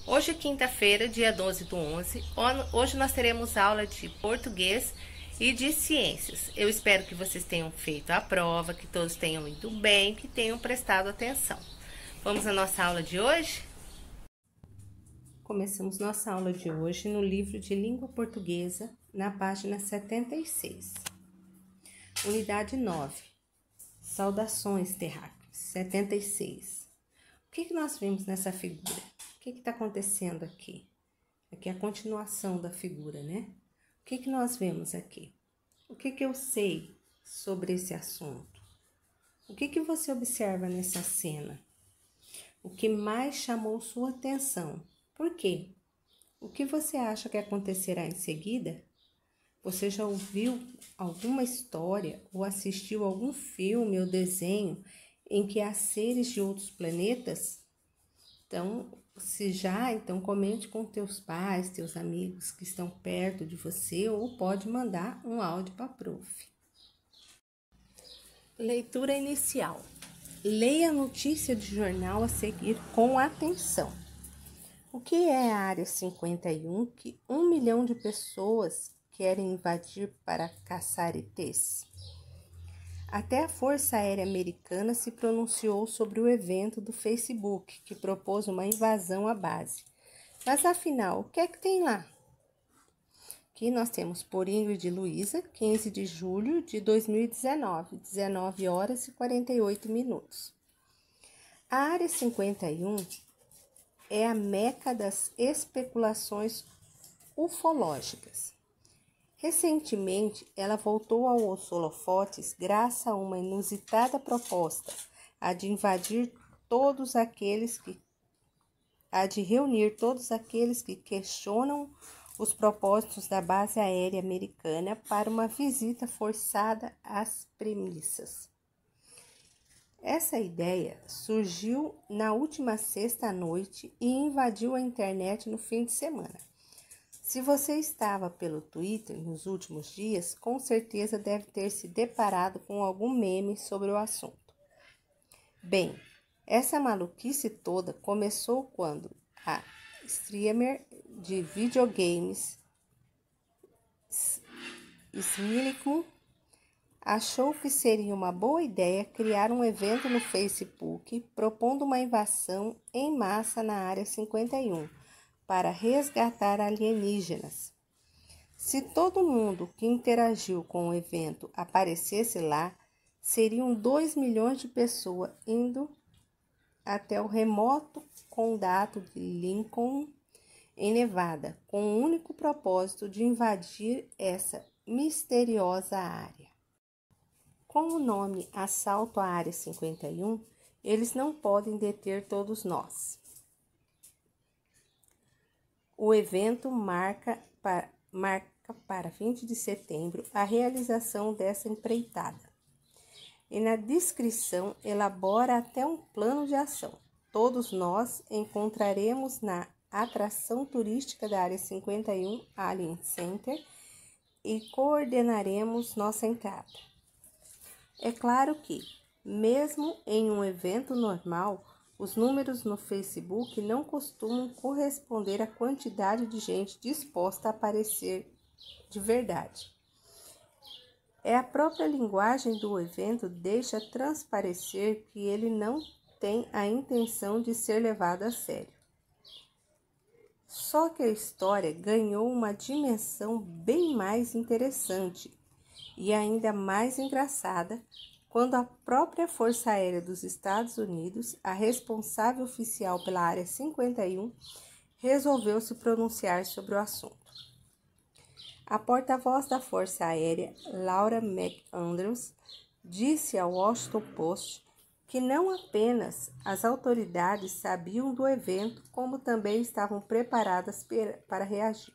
Hoje, quinta-feira, dia 12/11, hoje nós teremos aula de português e de ciências. Eu espero que vocês tenham feito a prova, que todos tenham ido bem, que tenham prestado atenção. Vamos à nossa aula de hoje? Começamos nossa aula de hoje no livro de língua portuguesa, na página 76. Unidade 9. Saudações terráqueos. 76. O que nós vimos nessa figura? O que está acontecendo aqui? Aqui é a continuação da figura, né? O que nós vemos aqui? O que eu sei sobre esse assunto? O que você observa nessa cena? O que mais chamou sua atenção? Por quê? O que você acha que acontecerá em seguida? Você já ouviu alguma história ou assistiu algum filme ou desenho em que há seres de outros planetas? Então, se já, então comente com teus pais, teus amigos que estão perto de você ou pode mandar um áudio para a prof. Leitura inicial. Leia a notícia de jornal a seguir com atenção. O que é a Área 51 que 1 milhão de pessoas querem invadir para caçar ETs? Até a Força Aérea Americana se pronunciou sobre o evento do Facebook, que propôs uma invasão à base. Mas afinal, o que é que tem lá? Aqui nós temos por Ingrid Luiza, 15 de julho de 2019, 19 horas e 48 minutos. A Área 51 é a meca das especulações ufológicas. Recentemente, ela voltou aos holofotes graças a uma inusitada proposta, a de reunir todos aqueles que questionam os propósitos da base aérea americana para uma visita forçada às premissas. Essa ideia surgiu na última sexta à noite e invadiu a internet no fim de semana. Se você estava pelo Twitter nos últimos dias, com certeza deve ter se deparado com algum meme sobre o assunto. Bem, essa maluquice toda começou quando a streamer de videogames Smilicum achou que seria uma boa ideia criar um evento no Facebook propondo uma invasão em massa na Área 51 para resgatar alienígenas. Se todo mundo que interagiu com o evento aparecesse lá, seriam 2 milhões de pessoas indo até o remoto condado de Lincoln, em Nevada, com o único propósito de invadir essa misteriosa área. Com o nome Assalto à Área 51, eles não podem deter todos nós. O evento marca para 20 de setembro a realização dessa empreitada. E na descrição elabora até um plano de ação. Todos nós encontraremos na atração turística da Área 51 Alien Center e coordenaremos nossa entrada. É claro que, mesmo em um evento normal, os números no Facebook não costumam corresponder à quantidade de gente disposta a aparecer de verdade. É a própria linguagem do evento deixa transparecer que ele não tem a intenção de ser levado a sério. Só que a história ganhou uma dimensão bem mais interessante e ainda mais engraçada quando a própria Força Aérea dos Estados Unidos, a responsável oficial pela Área 51, resolveu se pronunciar sobre o assunto. A porta-voz da Força Aérea, Laura McAndrews, disse ao Washington Post que não apenas as autoridades sabiam do evento, como também estavam preparadas para reagir.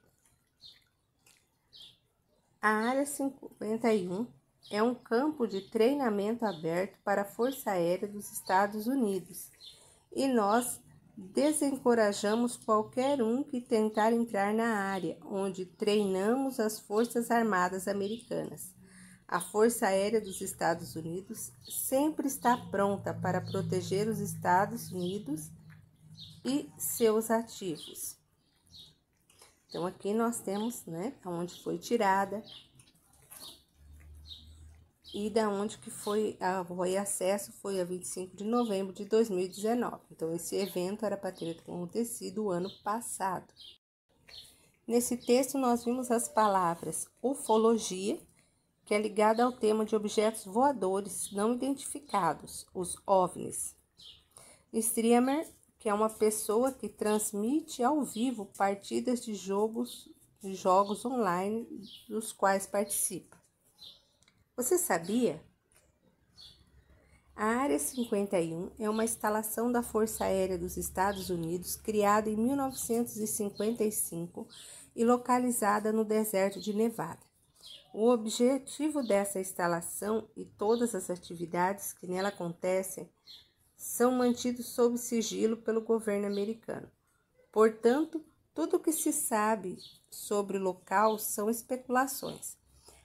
A Área 51 é um campo de treinamento aberto para a Força Aérea dos Estados Unidos e nós desencorajamos qualquer um que tentar entrar na área onde treinamos as Forças Armadas Americanas. A Força Aérea dos Estados Unidos sempre está pronta para proteger os Estados Unidos e seus ativos. Então, aqui nós temos, né, onde foi tirada e da onde que foi acesso foi a 25 de novembro de 2019. Então, esse evento era para ter acontecido o ano passado. Nesse texto, nós vimos as palavras ufologia, que é ligada ao tema de objetos voadores não identificados, os OVNIs. Streamer, que é uma pessoa que transmite ao vivo partidas de jogos online dos quais participa. Você sabia? A Área 51 é uma instalação da Força Aérea dos Estados Unidos criada em 1955 e localizada no deserto de Nevada. O objetivo dessa instalação e todas as atividades que nela acontecem são mantidos sob sigilo pelo governo americano. Portanto, tudo o que se sabe sobre o local são especulações.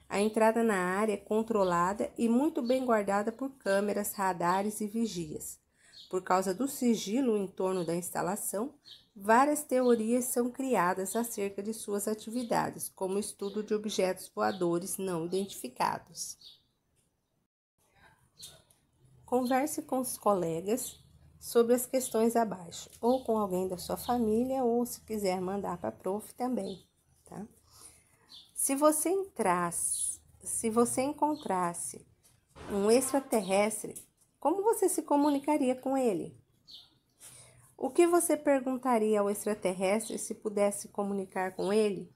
A entrada na área é controlada e muito bem guardada por câmeras, radares e vigias. Por causa do sigilo em torno da instalação, várias teorias são criadas acerca de suas atividades, como o estudo de objetos voadores não identificados. Converse com os colegas sobre as questões abaixo, ou com alguém da sua família, ou se quiser mandar para a prof também, tá? Se você encontrasse um extraterrestre, como você se comunicaria com ele? O que você perguntaria ao extraterrestre se pudesse comunicar com ele?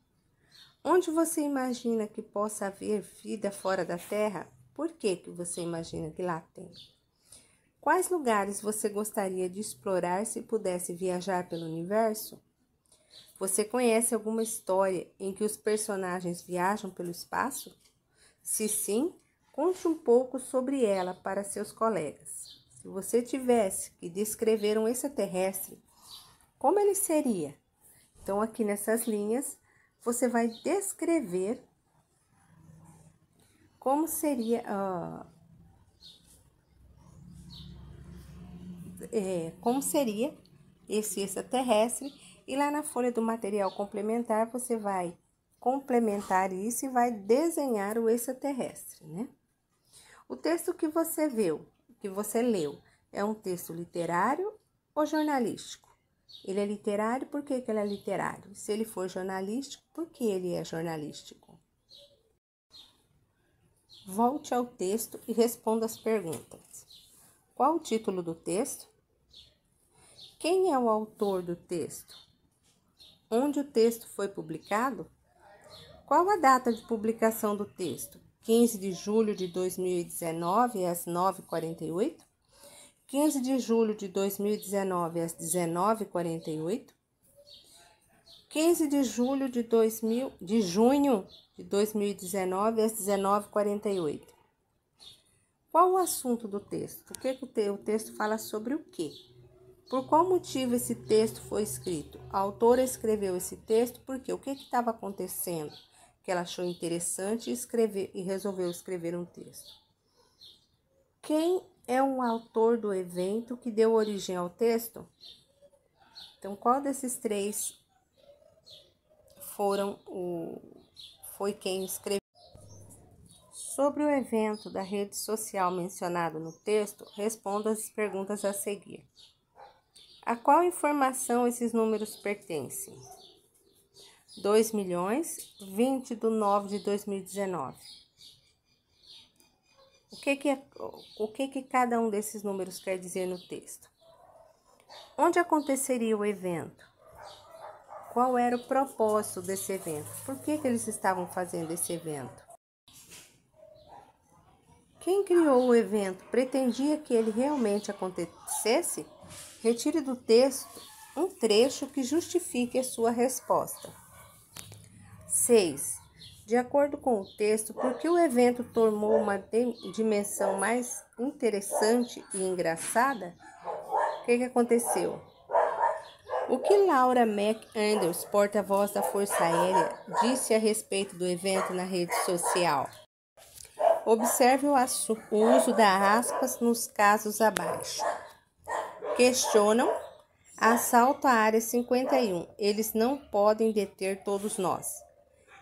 Onde você imagina que possa haver vida fora da Terra? Por que você imagina que lá tem? Quais lugares você gostaria de explorar se pudesse viajar pelo universo? Você conhece alguma história em que os personagens viajam pelo espaço? Se sim, conte um pouco sobre ela para seus colegas. Se você tivesse que descrever um extraterrestre, como ele seria? Então, aqui nessas linhas, você vai descrever como seria esse extraterrestre, e lá na folha do material complementar você vai complementar isso e vai desenhar o extraterrestre, né? O texto que você leu, é um texto literário ou jornalístico? Ele é literário, por que ele é literário? Se ele for jornalístico, por que ele é jornalístico? Volte ao texto e responda as perguntas. Qual o título do texto? Quem é o autor do texto? Onde o texto foi publicado? Qual a data de publicação do texto? 15 de julho de 2019, às 9h48? 15 de julho de 2019, às 19h48? 15 de junho de 2019, às 19h48? Qual o assunto do texto? O texto fala sobre o quê? Por qual motivo esse texto foi escrito? A autora escreveu esse texto porque o que estava acontecendo que ela achou interessante e resolveu escrever um texto? Quem é o autor do evento que deu origem ao texto? Então, qual desses três foi quem escreveu? Sobre o evento da rede social mencionado no texto, responda as perguntas a seguir. A qual informação esses números pertencem? 2 milhões, 20 de 9 de 2019. O que cada um desses números quer dizer no texto? Onde aconteceria o evento? Qual era o propósito desse evento? Por que eles estavam fazendo esse evento? Quem criou o evento pretendia que ele realmente acontecesse? Retire do texto um trecho que justifique a sua resposta. 6. De acordo com o texto, por que o evento tomou uma dimensão mais interessante e engraçada? O que aconteceu? O que Laura McAndrews, porta-voz da Força Aérea, disse a respeito do evento na rede social? Observe o uso da aspas nos casos abaixo. Questionam Assalto à área 51. Eles não podem deter todos nós.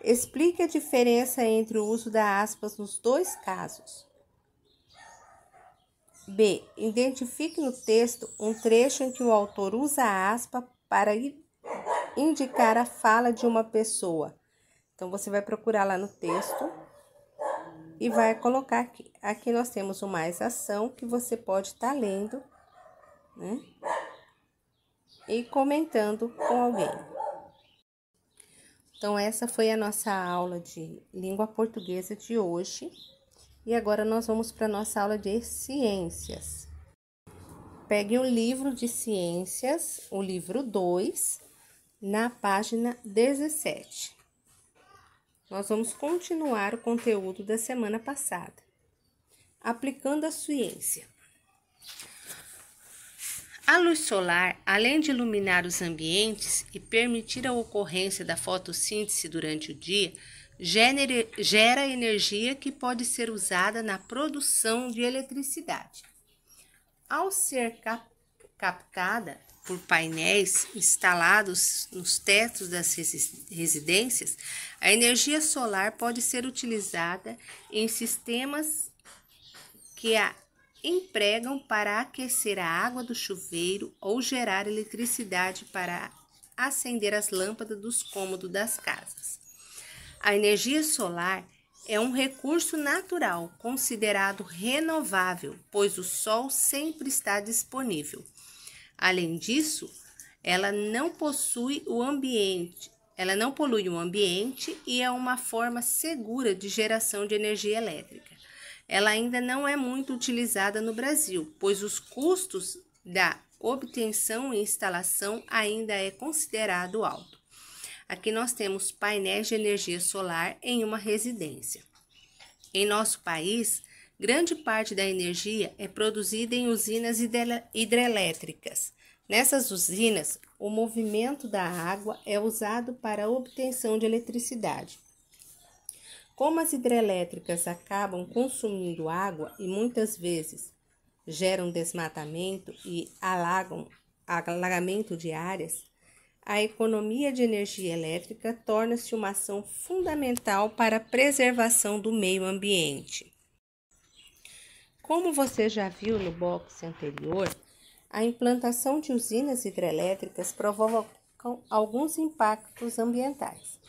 Explique a diferença entre o uso da aspas nos dois casos. B. Identifique no texto um trecho em que o autor usa a aspa para indicar a fala de uma pessoa. Então, você vai procurar lá no texto e vai colocar aqui. Aqui nós temos o mais ação, que você pode estar lendo, né? E comentando com alguém. Então, essa foi a nossa aula de língua portuguesa de hoje. E agora nós vamos para a nossa aula de ciências. Pegue o livro de ciências, o livro 2, na página 17. Nós vamos continuar o conteúdo da semana passada. Aplicando a ciência. A luz solar, além de iluminar os ambientes e permitir a ocorrência da fotossíntese durante o dia, gera energia que pode ser usada na produção de eletricidade. Ao ser captada por painéis instalados nos tetos das residências, a energia solar pode ser utilizada em sistemas que a empregam para aquecer a água do chuveiro ou gerar eletricidade para acender as lâmpadas dos cômodos das casas. A energia solar é um recurso natural considerado renovável, pois o sol sempre está disponível. Além disso, ela não polui o ambiente e é uma forma segura de geração de energia elétrica. Ela ainda não é muito utilizada no Brasil, pois os custos da obtenção e instalação ainda é considerado alto. Aqui nós temos painéis de energia solar em uma residência. Em nosso país, grande parte da energia é produzida em usinas hidrelétricas. Nessas usinas, o movimento da água é usado para a obtenção de eletricidade. Como as hidrelétricas acabam consumindo água e muitas vezes geram desmatamento e alagamento de áreas, a economia de energia elétrica torna-se uma ação fundamental para a preservação do meio ambiente. Como você já viu no box anterior, a implantação de usinas hidrelétricas provoca alguns impactos ambientais.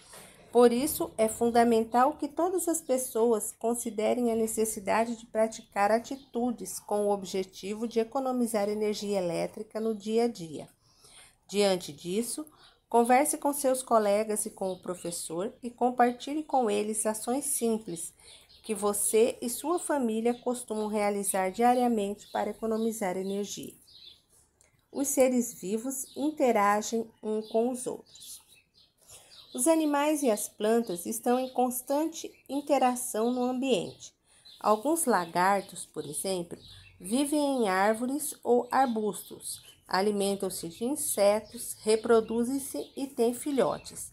Por isso, é fundamental que todas as pessoas considerem a necessidade de praticar atitudes com o objetivo de economizar energia elétrica no dia a dia. Diante disso, converse com seus colegas e com o professor e compartilhe com eles ações simples que você e sua família costumam realizar diariamente para economizar energia. Os seres vivos interagem uns com os outros. Os animais e as plantas estão em constante interação no ambiente. Alguns lagartos, por exemplo, vivem em árvores ou arbustos, alimentam-se de insetos, reproduzem-se e têm filhotes.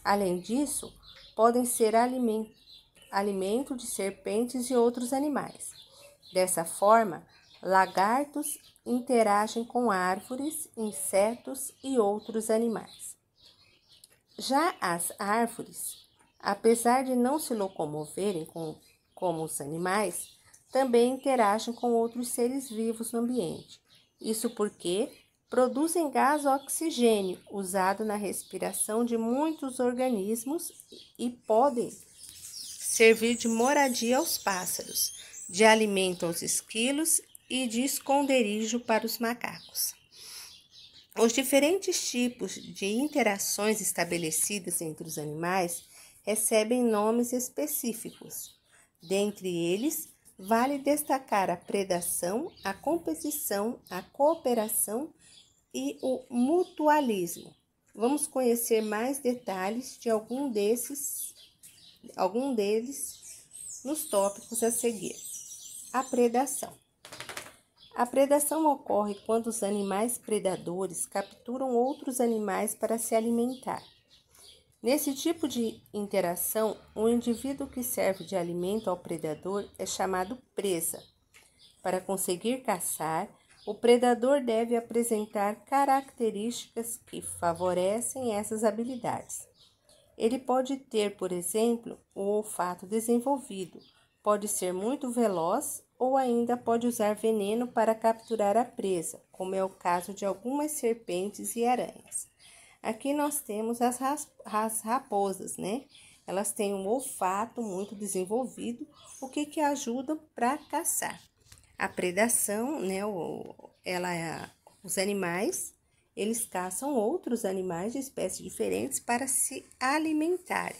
Além disso, podem ser alimento de serpentes e outros animais. Dessa forma, lagartos interagem com árvores, insetos e outros animais. Já as árvores, apesar de não se locomoverem como os animais, também interagem com outros seres vivos no ambiente. Isso porque produzem gás oxigênio, usado na respiração de muitos organismos e podem servir de moradia aos pássaros, de alimento aos esquilos e de esconderijo para os macacos. Os diferentes tipos de interações estabelecidas entre os animais recebem nomes específicos. Dentre eles, vale destacar a predação, a competição, a cooperação e o mutualismo. Vamos conhecer mais detalhes de algum deles nos tópicos a seguir. A predação. A predação ocorre quando os animais predadores capturam outros animais para se alimentar. Nesse tipo de interação, o indivíduo que serve de alimento ao predador é chamado presa. Para conseguir caçar, O predador deve apresentar características que favorecem essas habilidades. Ele pode ter, por exemplo, o olfato desenvolvido, pode ser muito veloz ou ainda pode usar veneno para capturar a presa, como é o caso de algumas serpentes e aranhas. Aqui nós temos as raposas, né? Elas têm um olfato muito desenvolvido, o que ajuda para caçar. A predação, né? Os animais, eles caçam outros animais de espécies diferentes para se alimentarem.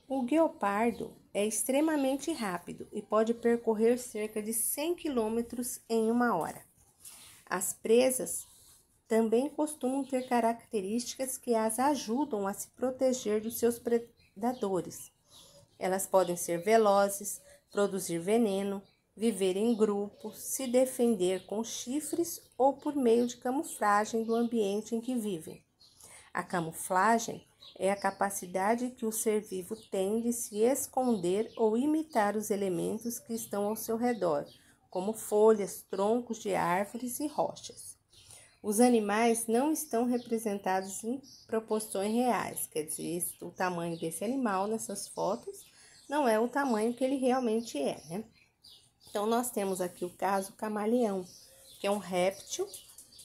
O guepardo é extremamente rápido e pode percorrer cerca de 100 km em 1 hora. As presas também costumam ter características que as ajudam a se proteger dos seus predadores. Elas podem ser velozes, produzir veneno, viver em grupos, se defender com chifres ou por meio de camuflagem do ambiente em que vivem. A camuflagem é a capacidade que o ser vivo tem de se esconder ou imitar os elementos que estão ao seu redor, como folhas, troncos de árvores e rochas. Os animais não estão representados em proporções reais, quer dizer, o tamanho desse animal nessas fotos não é o tamanho que ele realmente é, né? Então, nós temos aqui o caso camaleão, que é um réptil,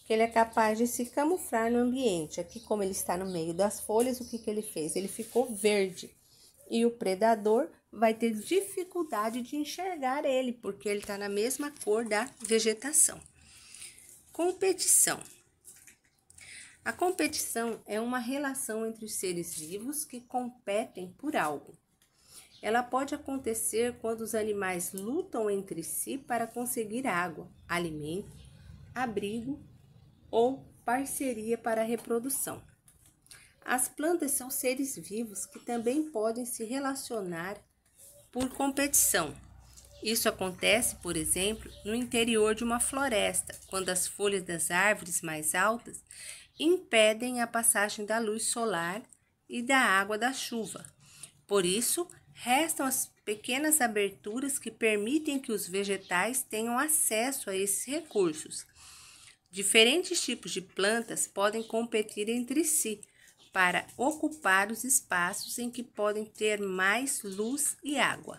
que ele é capaz de se camuflar no ambiente. Aqui, como ele está no meio das folhas, o que ele fez? Ele ficou verde e o predador vai ter dificuldade de enxergar ele, porque ele está na mesma cor da vegetação. Competição. A competição é uma relação entre os seres vivos que competem por algo. Ela pode acontecer quando os animais lutam entre si para conseguir água, alimento, abrigo ou parceria para a reprodução. As plantas são seres vivos que também podem se relacionar por competição. Isso acontece, por exemplo, no interior de uma floresta, quando as folhas das árvores mais altas impedem a passagem da luz solar e da água da chuva. Por isso, restam as pequenas aberturas que permitem que os vegetais tenham acesso a esses recursos. Diferentes tipos de plantas podem competir entre si para ocupar os espaços em que podem ter mais luz e água.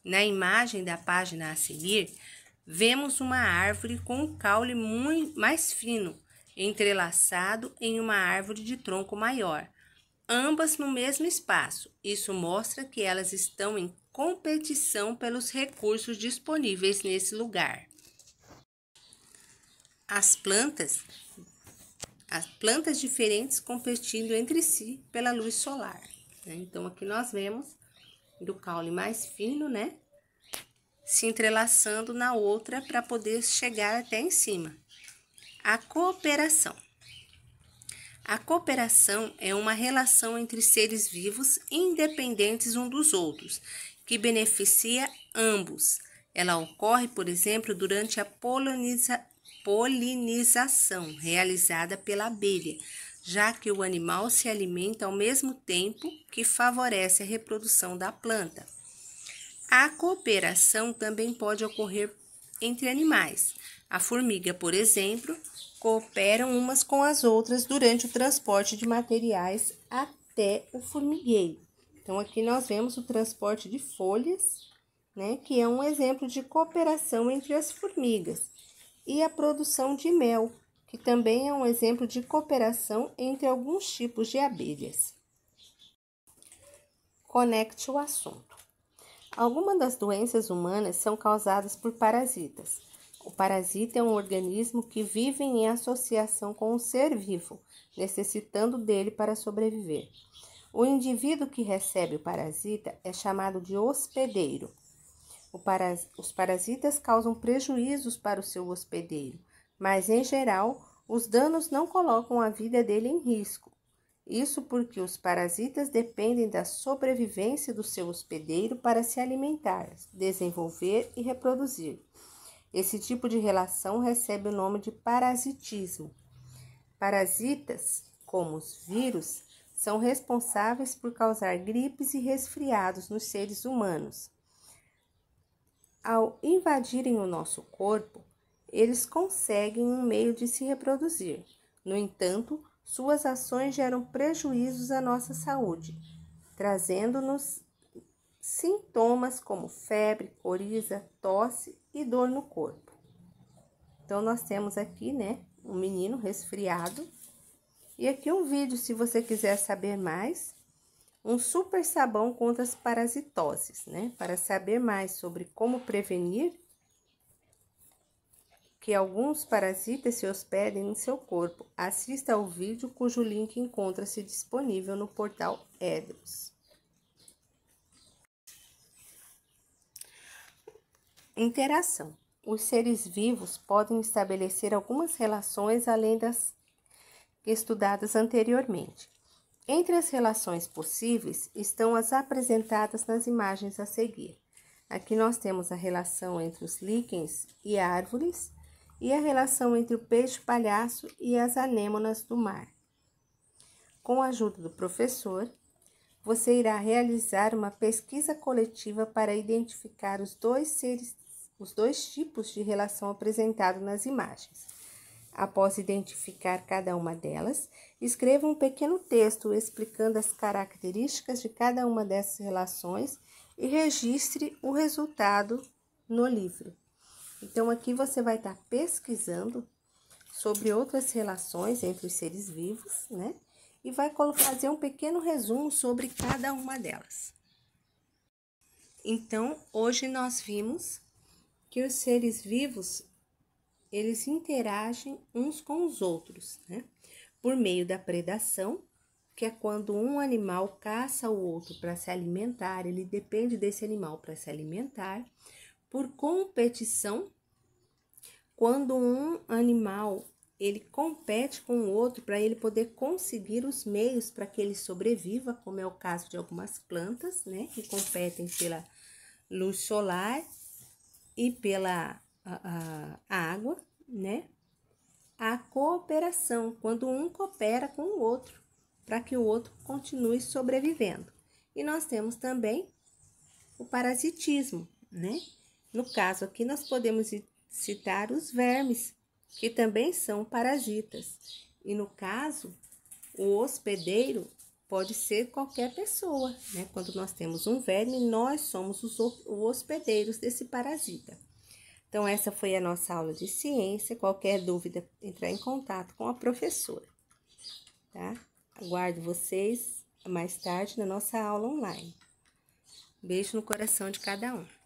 Na imagem da página a seguir, vemos uma árvore com um caule muito mais fino, entrelaçado em uma árvore de tronco maior, ambas no mesmo espaço. Isso mostra que elas estão em competição pelos recursos disponíveis nesse lugar. As plantas diferentes competindo entre si pela luz solar, né? Então, aqui nós vemos do caule mais fino, né, se entrelaçando na outra para poder chegar até em cima. A cooperação. A cooperação é uma relação entre seres vivos independentes uns dos outros, que beneficia ambos. Ela ocorre, por exemplo, durante a polinização realizada pela abelha, já que o animal se alimenta ao mesmo tempo que favorece a reprodução da planta. A cooperação também pode ocorrer entre animais. A formiga, por exemplo, cooperam umas com as outras durante o transporte de materiais até o formigueiro. Então, aqui nós vemos o transporte de folhas, né, que é um exemplo de cooperação entre as formigas, e a produção de mel, que também é um exemplo de cooperação entre alguns tipos de abelhas. Conecte o assunto. Algumas das doenças humanas são causadas por parasitas. O parasita é um organismo que vive em associação com um ser vivo, necessitando dele para sobreviver. O indivíduo que recebe o parasita é chamado de hospedeiro. Os parasitas causam prejuízos para o seu hospedeiro, mas, em geral, os danos não colocam a vida dele em risco. Isso porque os parasitas dependem da sobrevivência do seu hospedeiro para se alimentar, desenvolver e reproduzir. Esse tipo de relação recebe o nome de parasitismo. Parasitas, como os vírus, são responsáveis por causar gripes e resfriados nos seres humanos. Ao invadirem o nosso corpo, eles conseguem um meio de se reproduzir. No entanto, suas ações geram prejuízos à nossa saúde, trazendo-nos sintomas como febre, coriza, tosse e dor no corpo. Então, nós temos aqui, né, um menino resfriado. E aqui um vídeo, se você quiser saber mais, um super sabão contra as parasitoses, né? Para saber mais sobre como prevenir que alguns parasitas se hospedem em seu corpo, assista ao vídeo cujo link encontra-se disponível no portal Edros. Interação. Os seres vivos podem estabelecer algumas relações além das estudadas anteriormente. Entre as relações possíveis estão as apresentadas nas imagens a seguir. Aqui nós temos a relação entre os líquens e árvores e a relação entre o peixe-palhaço e as anêmonas do mar. Com a ajuda do professor, você irá realizar uma pesquisa coletiva para identificar os dois tipos de relação apresentados nas imagens. Após identificar cada uma delas, escreva um pequeno texto explicando as características de cada uma dessas relações e registre o resultado no livro. Então, aqui você vai estar pesquisando sobre outras relações entre os seres vivos, né? E vai fazer um pequeno resumo sobre cada uma delas. Então, hoje nós vimos que os seres vivos, eles interagem uns com os outros, né? Por meio da predação, que é quando um animal caça o outro para se alimentar, ele depende desse animal para se alimentar. Por competição, quando um animal ele compete com o outro para ele poder conseguir os meios para que ele sobreviva, como é o caso de algumas plantas, né, que competem pela luz solar e pela água, né? A cooperação, quando um coopera com o outro para que o outro continue sobrevivendo. E nós temos também o parasitismo, né? No caso aqui, nós podemos citar os vermes, que também são parasitas. E no caso, o hospedeiro pode ser qualquer pessoa, né? Quando nós temos um verme, nós somos os hospedeiros desse parasita. Então, essa foi a nossa aula de ciência. Qualquer dúvida, entrar em contato com a professora, tá? Aguardo vocês mais tarde na nossa aula online. Beijo no coração de cada um.